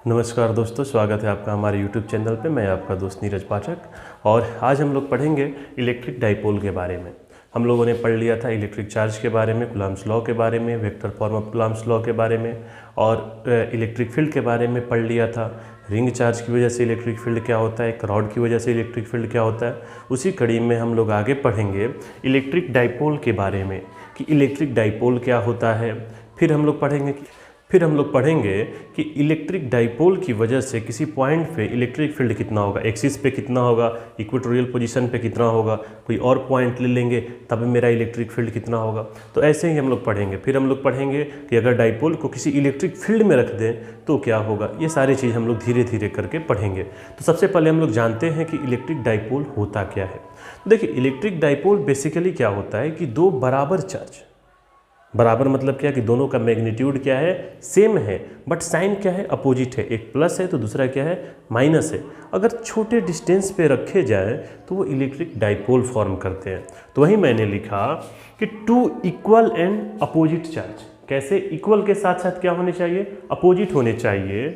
नमस्कार दोस्तों, स्वागत है आपका हमारे YouTube चैनल पे। मैं आपका दोस्त नीरज पाठक और आज हम लोग पढ़ेंगे इलेक्ट्रिक डाइपोल के बारे में। हम लोगों ने पढ़ लिया था इलेक्ट्रिक चार्ज के बारे में, कूलम्ब्स लॉ के बारे में, vector form of Coulomb's law के बारे में और इलेक्ट्रिक फील्ड के बारे में पढ़ लिया था। रिंग चार्ज की वजह से इलेक्ट्रिक फील्ड क्या होता है, एक रॉड की वजह से इलेक्ट्रिक फील्ड क्या होता है। उसी कड़ी में हम लोग आगे पढ़ेंगे इलेक्ट्रिक डाइपोल के बारे में कि इलेक्ट्रिक डाइपोल क्या होता है। फिर हम लोग पढ़ेंगे कि इलेक्ट्रिक डाइपोल की वजह से किसी पॉइंट पे इलेक्ट्रिक फील्ड कितना होगा, एक्सिस पे कितना होगा, इक्वेटोरियल पोजीशन पे कितना होगा, कोई और पॉइंट ले लेंगे तब मेरा इलेक्ट्रिक फील्ड कितना होगा। तो ऐसे ही हम लोग पढ़ेंगे। फिर हम लोग पढ़ेंगे कि अगर डाइपोल को किसी इलेक्ट्रिक फील्ड में रख दें तो क्या होगा। ये सारी चीज़ हम लोग धीरे धीरे करके पढ़ेंगे। तो सबसे पहले हम लोग जानते हैं कि इलेक्ट्रिक डाइपोल होता क्या है। देखिए, इलेक्ट्रिक डाइपोल बेसिकली क्या होता है कि दो बराबर चार्ज, बराबर मतलब क्या कि दोनों का मैग्नीट्यूड क्या है, सेम है, बट साइन क्या है, अपोजिट है। एक प्लस है तो दूसरा क्या है, माइनस है। अगर छोटे डिस्टेंस पे रखे जाए तो वो इलेक्ट्रिक डाइपोल फॉर्म करते हैं। तो वही मैंने लिखा कि two equal and opposite charge. कैसे? इक्वल के साथ साथ क्या होने चाहिए, अपोजिट होने चाहिए।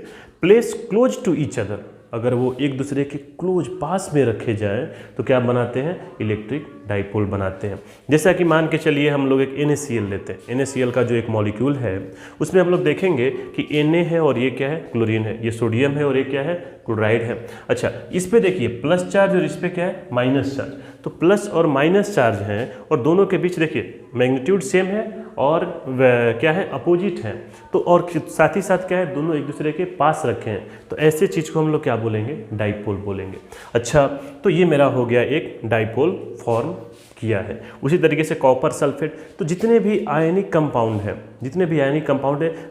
Place close to each other, अगर वो एक दूसरे के क्लोज पास में रखे जाएं तो क्या बनाते हैं, इलेक्ट्रिक डाइपोल बनाते हैं। जैसा कि मान के चलिए हम लोग एक NaCl लेते हैं। NaCl का जो एक मॉलिक्यूल है उसमें हम लोग देखेंगे कि Na है और ये क्या है, क्लोरीन है, ये सोडियम है और ये क्या है, क्लोराइड है। अच्छा, इस पे देखिए प्लस चार्ज और इस पे क्या है, माइनस चार्ज। तो प्लस और माइनस चार्ज हैं और दोनों के बीच देखिए मैग्नीट्यूड सेम है और क्या है, अपोजिट है। तो और साथ ही साथ क्या है, दोनों एक दूसरे के पास रखे हैं। तो ऐसे चीज़ को हम लोग क्या बोलेंगे, डाइपोल बोलेंगे। अच्छा, तो ये मेरा हो गया एक डाइपोल फॉर्म किया है। उसी तरीके से कॉपर सल्फेट, तो जितने भी आयनिक कंपाउंड है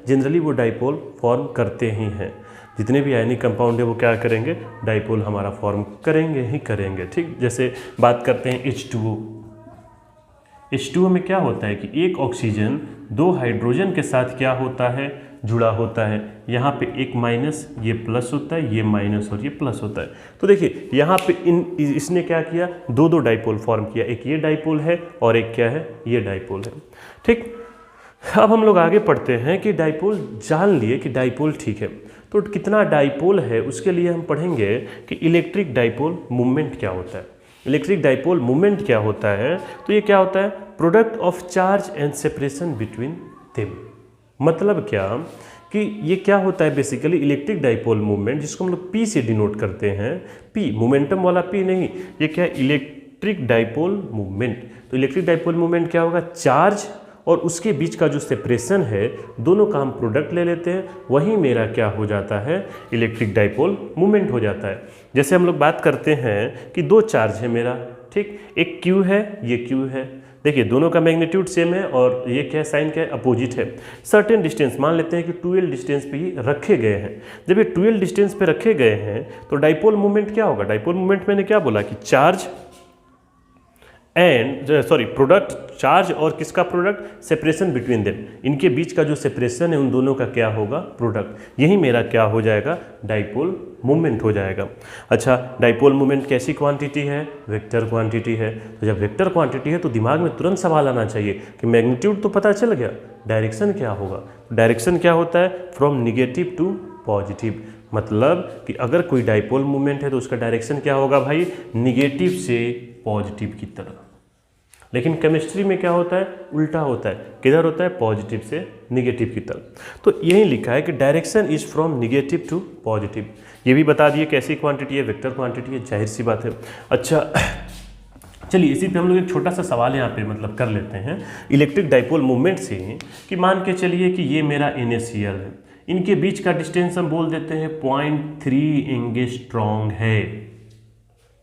जनरली वो डाइपोल फॉर्म करते ही हैं। जितने भी आयनिक कंपाउंड है वो क्या करेंगे, डाइपोल हमारा फॉर्म करेंगे ही करेंगे। ठीक, जैसे बात करते हैं H2O। H2O में क्या होता है कि एक ऑक्सीजन दो हाइड्रोजन के साथ क्या होता है, जुड़ा होता है। यहाँ पे एक माइनस, ये प्लस होता है, ये माइनस और ये प्लस होता है। तो देखिए यहाँ पे इसने क्या किया, दो दो डाइपोल फॉर्म किया। एक ये डाइपोल है और एक क्या है, ये डाइपोल है। ठीक, अब हम लोग आगे पढ़ते हैं कि डाइपोल जान लिए कि डाइपोल ठीक है, तो कितना डाइपोल है उसके लिए हम पढ़ेंगे कि इलेक्ट्रिक डाइपोल मूवमेंट क्या होता है। इलेक्ट्रिक डाइपोल मूवमेंट क्या होता है, तो ये क्या होता है, product of charge and separation between them. मतलब क्या कि ये क्या होता है बेसिकली, इलेक्ट्रिक डाइपोल मूवमेंट जिसको हम लोग P से डिनोट करते हैं। P मोमेंटम वाला P नहीं, ये क्या है, इलेक्ट्रिक डाइपोल मूवमेंट। तो इलेक्ट्रिक डाइपोल मूवमेंट क्या होगा, चार्ज और उसके बीच का जो सेपरेशन है, दोनों का हम प्रोडक्ट ले लेते हैं, वही मेरा क्या हो जाता है, इलेक्ट्रिक डाइपोल मूवमेंट हो जाता है। जैसे हम लोग बात करते हैं कि दो चार्ज है मेरा, ठीक, एक Q है, ये Q है। देखिए दोनों का मैग्नीट्यूड सेम है और ये क्या है, साइन क्या है, अपोजिट है। सर्टेन डिस्टेंस मान लेते हैं कि 12 डिस्टेंस पे ही रखे गए हैं। जब ये 12 डिस्टेंस पे रखे गए हैं तो डाइपोल मूवमेंट क्या होगा, डाइपोल मूवमेंट मैंने क्या बोला कि चार्ज प्रोडक्ट, चार्ज और किसका प्रोडक्ट, सेपरेशन बिटवीन देम, इनके बीच का जो सेपरेशन है उन दोनों का क्या होगा, प्रोडक्ट। यही मेरा क्या हो जाएगा, डाइपोल मूवमेंट हो जाएगा। अच्छा, डाइपोल मूवमेंट कैसी क्वांटिटी है, वेक्टर क्वांटिटी है। तो जब वेक्टर क्वांटिटी है तो दिमाग में तुरंत सवाल आना चाहिए कि मैग्नीट्यूड तो पता चल गया, डायरेक्शन क्या होगा। डायरेक्शन क्या होता है, फ्रॉम निगेटिव टू पॉजिटिव। मतलब कि अगर कोई डाइपोल मूवमेंट है तो उसका डायरेक्शन क्या होगा भाई, निगेटिव से पॉजिटिव की तरफ। लेकिन केमिस्ट्री में क्या होता है, उल्टा होता है। किधर होता है, पॉजिटिव से निगेटिव की तरफ। तो यही लिखा है कि direction is from negative to positive. ये भी बता दिए कैसी क्वांटिटी है, वेक्टर क्वांटिटी है, जाहिर सी बात है। अच्छा चलिए, इसी पे हम लोग एक छोटा सा सवाल यहाँ पे मतलब कर लेते हैं इलेक्ट्रिक डाइपोल मूवमेंट से, कि मान के चलिए कि ये मेरा NaCl है, इनके बीच का डिस्टेंस हम बोल देते हैं 0.3 एंगस्ट्रॉम है।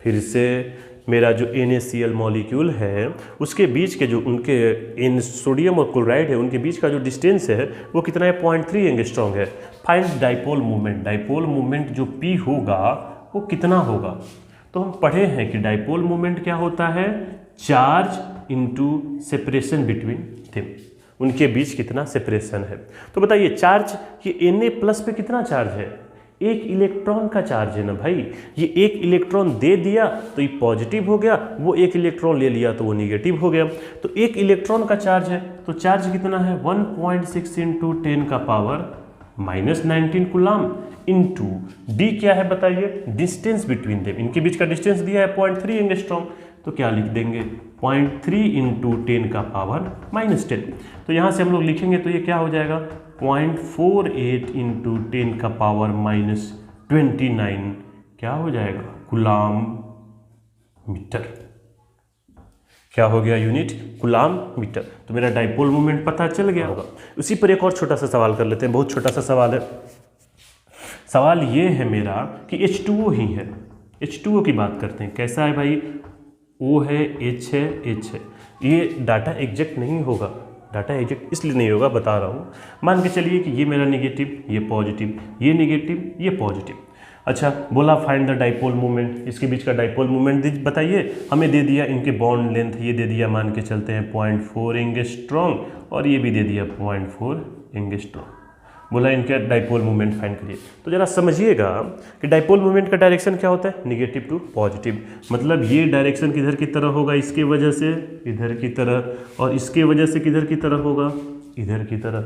फिर से मेरा जो NaCl मॉलिक्यूल है उसके बीच के जो उनके सोडियम और क्लोराइड है उनके बीच का जो डिस्टेंस है वो कितना है, 0.3 एंगस्ट्रॉम है। Find dipole movement, dipole movement जो P होगा वो कितना होगा। तो हम पढ़े हैं कि डाइपोल मूवमेंट क्या होता है, charge into separation between them, उनके बीच कितना सेपरेशन है। तो बताइए चार्ज, ये Na+ पे कितना चार्ज है, एक इलेक्ट्रॉन का चार्ज है ना भाई। ये एक इलेक्ट्रॉन दे दिया तो ये पॉजिटिव हो गया, वो एक इलेक्ट्रॉन ले लिया तो वो निगेटिव हो गया। तो एक इलेक्ट्रॉन का चार्ज है तो चार्ज कितना है, 1.6 × 10⁻⁻⁹ कूलाम। इंटू डी क्या है बताइए, डिस्टेंस बिटवीन देम, इनके बीच का डिस्टेंस दिया है 0.3 एंगस्ट्रॉम, तो क्या लिख देंगे 0.3 इंटू 10 का पावर -10। तो यहाँ से हम लोग लिखेंगे तो ये क्या हो जाएगा 0.48 इंटू 10 का पावर -29 क्या हो जाएगा कूलाम मीटर। क्या हो गया यूनिट कूलाम मीटर। तो मेरा डाइपोल मोमेंट पता चल गया होगा। उसी पर एक और छोटा सा सवाल कर लेते हैं, बहुत छोटा सा सवाल है। सवाल ये है मेरा कि H2O ही है, H2O की बात करते हैं। कैसा है भाई, O है, H है, H है। ये डाटा एग्जैक्ट नहीं होगा, डाटा एग्जैक्ट इसलिए नहीं होगा बता रहा हूँ। मान के चलिए कि ये मेरा नेगेटिव, ये पॉजिटिव, ये नेगेटिव, ये पॉजिटिव। अच्छा, बोला फाइंड द डाइपोल मोमेंट, इसके बीच का डाइपोल मोमेंट बताइए। हमें दे दिया इनके बॉन्ड लेंथ, ये दे दिया मान के चलते हैं 0.4 एंगस्ट्रॉम, और ये भी दे दिया 0.4 एंगस्ट्रॉम। बोला इनका डाइपोल मोमेंट फाइंड करिए। तो जरा समझिएगा कि डाइपोल मोमेंट का डायरेक्शन क्या होता है, नेगेटिव टू पॉजिटिव। मतलब ये डायरेक्शन किधर की तरह होगा, इसके वजह से इधर की तरह, और इसके वजह से किधर की तरह होगा, इधर की तरह।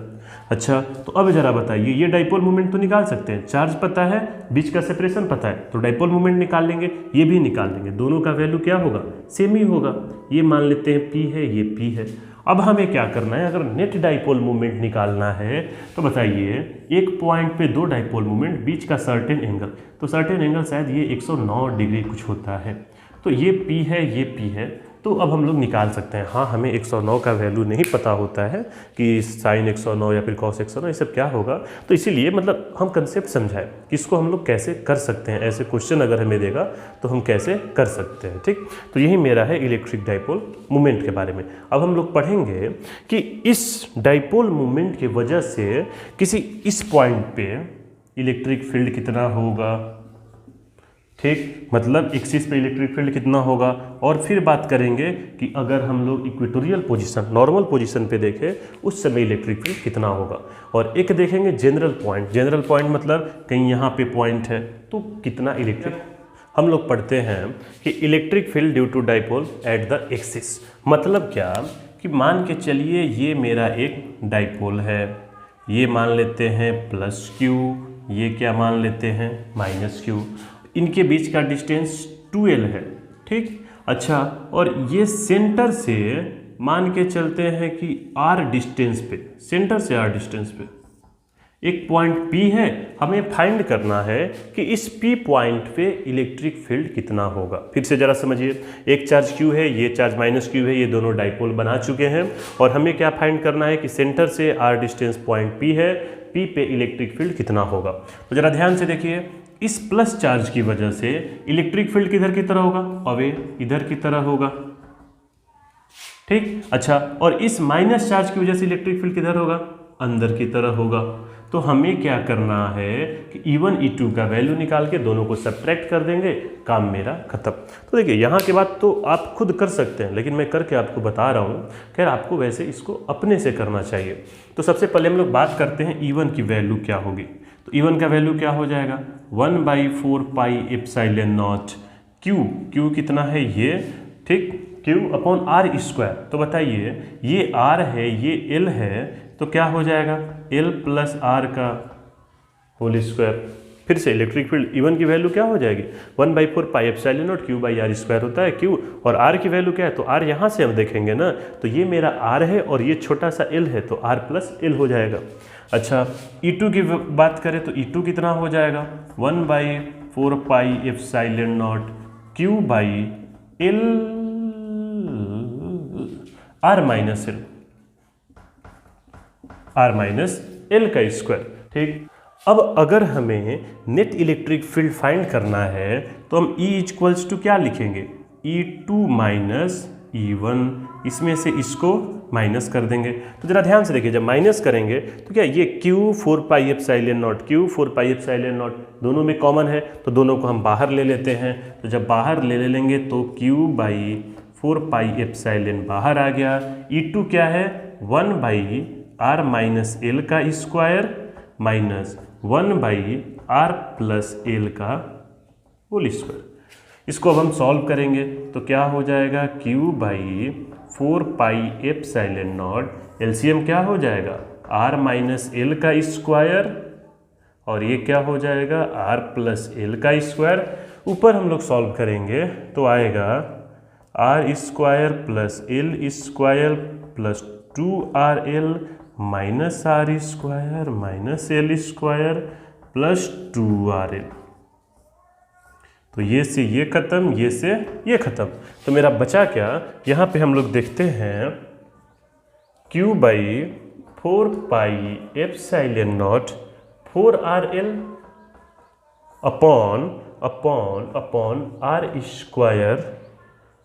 अच्छा, तो अब जरा बताइए, ये डाइपोल मोमेंट तो निकाल सकते हैं, चार्ज पता है, बीच का सेपरेशन पता है, तो डाइपोल मोमेंट निकाल लेंगे, ये भी निकाल लेंगे। दोनों का वैल्यू क्या होगा, सेम ही होगा। ये मान लेते हैं P है, ये P है। अब हमें क्या करना है, अगर नेट डाइपोल मोमेंट निकालना है तो बताइए एक पॉइंट पे दो डाइपोल मोमेंट, बीच का सर्टेन एंगल, तो सर्टेन एंगल शायद ये 109 डिग्री कुछ होता है। तो ये P है, ये P है, तो अब हम लोग निकाल सकते हैं। हाँ, हमें 109 का वैल्यू नहीं पता होता है कि साइन 109 या फिर कॉस 109 ये सब क्या होगा, तो इसीलिए मतलब हम कंसेप्ट समझाएं कि इसको हम लोग कैसे कर सकते हैं। ऐसे क्वेश्चन अगर हमें देगा तो हम कैसे कर सकते हैं। ठीक, तो यही मेरा है इलेक्ट्रिक डाइपोल मोमेंट के बारे में। अब हम लोग पढ़ेंगे कि इस डाइपोल मोमेंट की वजह से किसी इस पॉइंट पे इलेक्ट्रिक फील्ड कितना होगा। ठीक, मतलब एक्सिस पे इलेक्ट्रिक फील्ड कितना होगा। और फिर बात करेंगे कि अगर हम लोग इक्वेटोरियल पोजीशन, नॉर्मल पोजीशन पे देखें उस समय इलेक्ट्रिक फील्ड कितना होगा। और एक देखेंगे जनरल पॉइंट, जनरल पॉइंट मतलब कहीं यहाँ पे पॉइंट है तो कितना इलेक्ट्रिक। हम लोग पढ़ते हैं कि electric field due to dipole at the axis, मतलब क्या कि मान के चलिए ये मेरा एक डाइपोल है, ये मान लेते हैं +Q, ये क्या मान लेते हैं -Q, इनके बीच का डिस्टेंस 2L है। ठीक, अच्छा, और ये सेंटर से मान के चलते हैं कि R डिस्टेंस पे, सेंटर से R डिस्टेंस पे एक पॉइंट P है। हमें फाइंड करना है कि इस P पॉइंट पे इलेक्ट्रिक फील्ड कितना होगा। फिर से जरा समझिए, एक चार्ज Q है, ये चार्ज -Q है, ये दोनों डाइपोल बना चुके हैं और हमें क्या फाइंड करना है कि सेंटर से R डिस्टेंस पॉइंट P है, P पे इलेक्ट्रिक फील्ड कितना होगा। तो जरा ध्यान से देखिए, इस प्लस चार्ज की वजह से इलेक्ट्रिक फील्ड किधर की तरह होगा, अवे इधर की तरह होगा। ठीक, अच्छा, और इस माइनस चार्ज की वजह से इलेक्ट्रिक फील्ड किधर होगा, अंदर की तरह होगा। तो हमें क्या करना है कि E1 E2 का वैल्यू निकाल के दोनों को सब्ट्रैक्ट कर देंगे, काम मेरा खत्म। तो देखिए यहाँ के बाद तो आप खुद कर सकते हैं, लेकिन मैं करके आपको बता रहा हूँ। खैर, आपको वैसे इसको अपने से करना चाहिए। तो सबसे पहले हम लोग बात करते हैं E1 की वैल्यू क्या होगी। तो E1 का वैल्यू क्या हो जाएगा, 1/4 पाई एप्सिलॉन नॉट Q कितना है ये, ठीक, Q/r²। तो बताइए ये R है, ये L है, तो क्या हो जाएगा L + R का होल स्क्वायर। फिर से इलेक्ट्रिक फील्ड E1 की वैल्यू क्या हो जाएगी, 1/4 पाई एप्सिलॉन नॉट Q/r² होता है Q, और R की वैल्यू क्या है, तो R यहाँ से हम देखेंगे ना, तो ये मेरा R है और ये छोटा सा L है, तो R + L हो जाएगा। अच्छा, E2 की बात करें तो E2 कितना हो जाएगा, 1/4 पाई एप्सिलॉन नॉट Q/L R का स्क्वायर। ठीक, अब अगर हमें नेट इलेक्ट्रिक फील्ड फाइंड करना है तो हम E = क्या लिखेंगे, E2 - E1, इसमें से इसको माइनस कर देंगे। तो जरा ध्यान से देखिए, जब माइनस करेंगे तो क्या ये Q4 पाई एप्सिलॉन नॉट दोनों में कॉमन है, तो दोनों को हम बाहर ले लेते हैं। तो जब बाहर ले लेंगे तो Q/4 पाई एप्सिलॉन बाहर आ गया। E2 क्या है, 1/r - L का स्क्वायर माइनस 1/r + L का होल स्क्वायर। इसको अब हम सॉल्व करेंगे तो क्या हो जाएगा, Q/4 pi epsilon not, LCM क्या हो जाएगा, R - L का स्क्वायर और ये क्या हो जाएगा r प्लस एल का स्क्वायर। ऊपर हम लोग सॉल्व करेंगे तो आएगा r square plus L square plus 2rl minus r square minus L square plus 2rl। तो ये से ये खत्म, ये से ये खत्म, तो मेरा बचा क्या, यहाँ पे हम लोग देखते हैं q by 4 pi epsilon not 4rl upon r square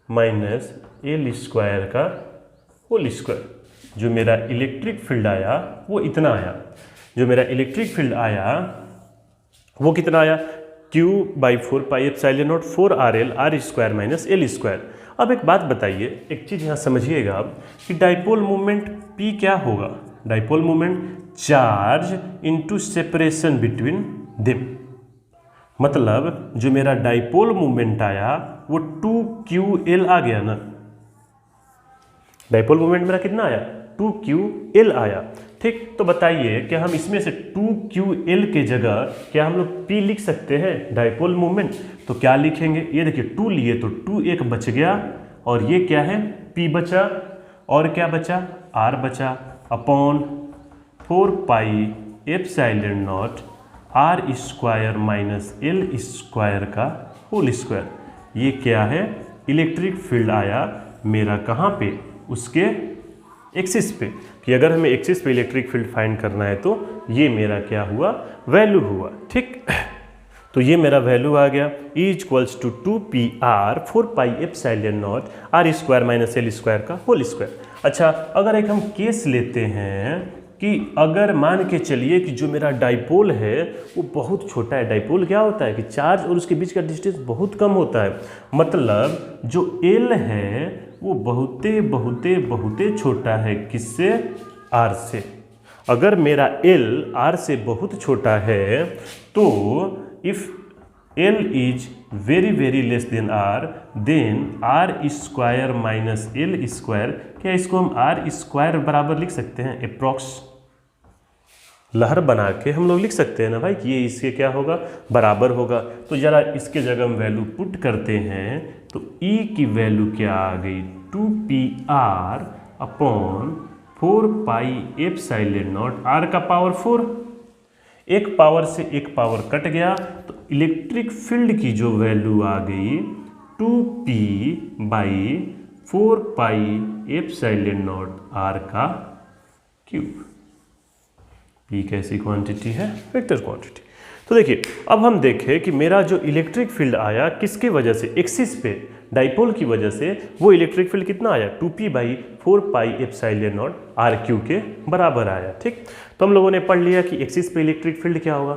minus L square का होल स्क्वायर। जो मेरा इलेक्ट्रिक फील्ड आया वो इतना आया, जो मेरा इलेक्ट्रिक फील्ड आया वो कितना आया, q by 4 pi epsilon not 4rl r square minus L square. अब एक बात बताइए, एक चीज़ यहाँ समझिएगा कि डाइपोल मोमेंट P क्या होगा, dipole moment charge into separation between them. मतलब जो मेरा डाइपोल मोमेंट आया वो 2ql आ गया ना, डाइपोल मोमेंट मेरा कितना आया, 2ql आया। ठीक, तो बताइए क्या हम इसमें से 2ql के जगह क्या हम लोग p लिख सकते हैं डाइपोल मोमेंट? तो क्या लिखेंगे, ये देखिए 2 लिए तो 2 एक बच गया और ये क्या है p बचा, और क्या बचा r बचा, upon 4 pi epsilon naught r square minus L square का होल स्क्वायर। ये क्या है, इलेक्ट्रिक फील्ड आया मेरा कहाँ पे, उसके एक्सिस पे, कि अगर हमें एक्सिस पे इलेक्ट्रिक फील्ड फाइंड करना है तो ये मेरा क्या हुआ, वैल्यू हुआ। ठीक, तो ये मेरा वैल्यू आ गया E equals to 2pr 4 pi epsilon naught r square minus L square का होल स्क्वायर। अच्छा, अगर एक हम केस लेते हैं कि अगर मान के चलिए कि जो मेरा डाइपोल है वो बहुत छोटा है। डाइपोल क्या होता है कि चार्ज और उसके बीच का डिस्टेंस बहुत कम होता है, मतलब जो L है वो बहुते बहुते बहुते छोटा है, किससे, R से। अगर मेरा L R से बहुत छोटा है तो if L is very very less than R then R square minus L square, क्या इसको हम R स्क्वायर बराबर लिख सकते हैं, अप्रॉक्स लहर बना के हम लोग लिख सकते हैं ना भाई कि ये इसके क्या होगा, बराबर होगा। तो जरा इसके जगह हम वैल्यू पुट करते हैं तो E की वैल्यू क्या आ गई, 2pr upon 4 pi epsilon naught r का पावर 4, एक पावर से एक पावर कट गया तो इलेक्ट्रिक फील्ड की जो वैल्यू आ गई 2p by 4 pi epsilon naught r का क्यूब। P कैसी क्वांटिटी है, वेक्टर क्वांटिटी। तो देखिए अब हम देखें कि मेरा जो इलेक्ट्रिक फील्ड आया किसके वजह से, एक्सिस पे डाइपोल की वजह से, वो इलेक्ट्रिक फील्ड कितना आया, 2p by 4 pi epsilon naught r Q के बराबर आया। ठीक, तो हम लोगों ने पढ़ लिया कि एक्सिस पे इलेक्ट्रिक फील्ड क्या होगा।